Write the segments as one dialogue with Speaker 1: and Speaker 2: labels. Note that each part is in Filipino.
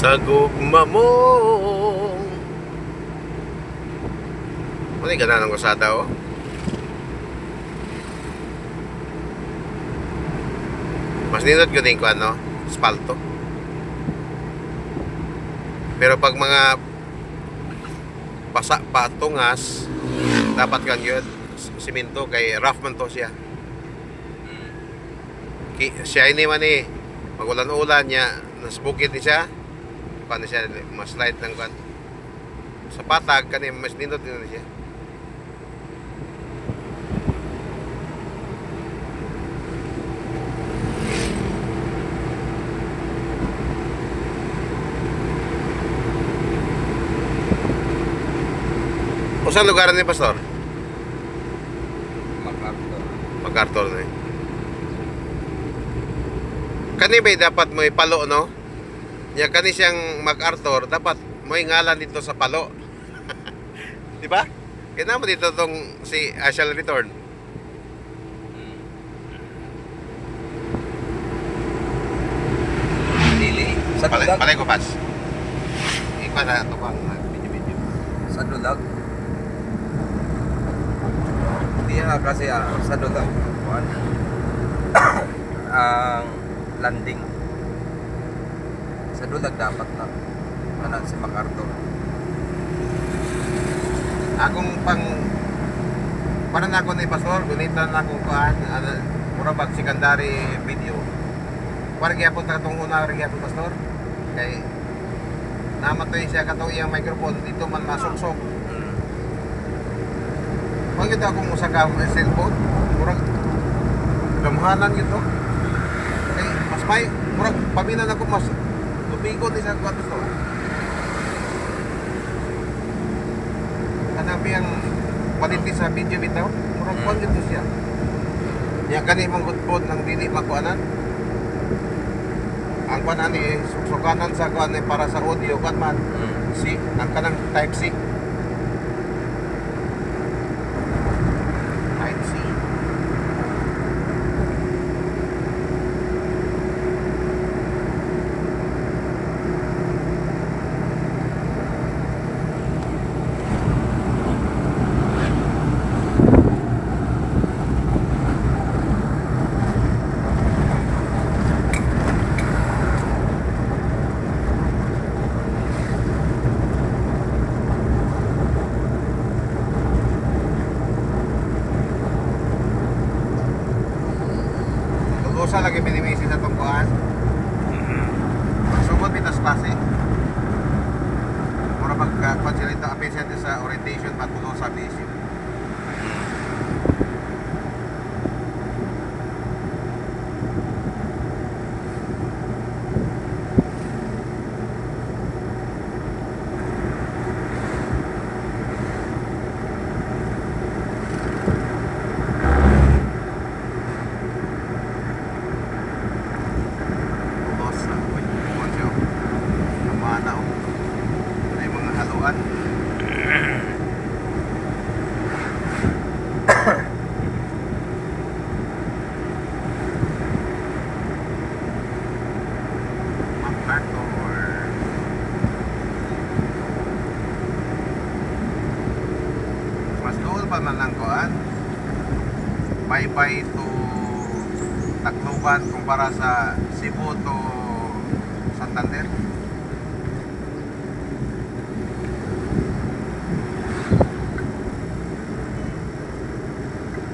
Speaker 1: Sa gugma mong ano yung gana ng kusada o? Mas nindot ko din ko ano, spalto. Pero pag mga patungas, dapat kang yun simento kay rough man to siya. Siya ini man eh magulan-ulan niya nas bukid ni siya. Paano siya mas light lang kan. Sa patag kani mas nindot din siya. O saan lugar ni Pastor?
Speaker 2: MacArthur.
Speaker 1: MacArthur na eh. Kani ba dapat mo ipalo no? Nya kani siyang MacArthur dapat mo ngalan dito sa palo. Di ba? Kaya naman dito tong si I Shall Return.
Speaker 2: Dili. Sa dulag.
Speaker 1: Palay ko pas. Ipa na ito pang video.
Speaker 2: Sa dulag. Hindi kasi sa dulag. Kuan. Ang landing. Sa dulag dapat na. Ano si MacArthur.
Speaker 1: Akong pang para na ako ni Pastor, gunita na akong kuan, mura bag secondary video. Para gyapon ta tong una rin gyapon Pastor. Kay namatoy siya katong iyang microphone dito man masuksok. Pag ito akong usa ka cellphone, murag gamhanan gito. Kay mas may murag paminan ako mas tubigon ni sa kuan Pastor. Hanapi ang quality sa video bitaw, murag kuan gito siya. Nya kani mong gudpod ng dili makuanan. Ang kuan ani suksukanan sa kuan ni para sa audio kan man. Si ang kanang type C. Type C. Usa lagi minimisi sa tong kuan. Sugod bitas klase. Mura pag sila ito apesyan sa orientation patulo sa issue. Mas doon pa man lang kuan. Bye-bye to Tacloban kumpara sa Cebu to Santander.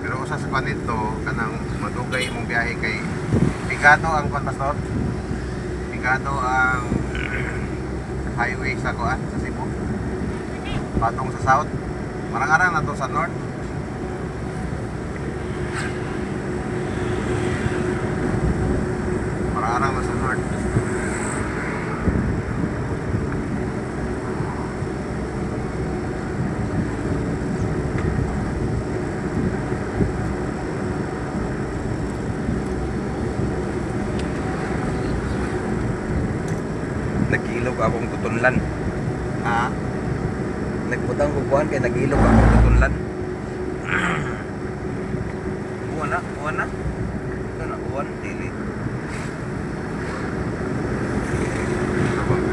Speaker 1: Pero usa sa kanito kanang madugay imong biyahe kay pigado ang kuan Pastor. Pigado ang highway sa kuan sa Cebu. Patong sa south. Marang-arang na to sa north. Marang-arang na sa north.
Speaker 2: Nagilog akong tutunlan.
Speaker 1: Ha?
Speaker 2: Nagputang kukuhan kay nagilog akong tutunlan. Buwan na. Ito na, buwan, dili.
Speaker 1: Abang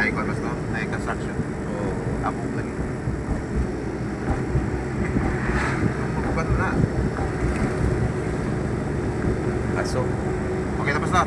Speaker 1: Ay, kung pastor, ay construction.
Speaker 2: Oo.
Speaker 1: Abog lagi. Bukan na.
Speaker 2: Aso.
Speaker 1: Okay na pastor.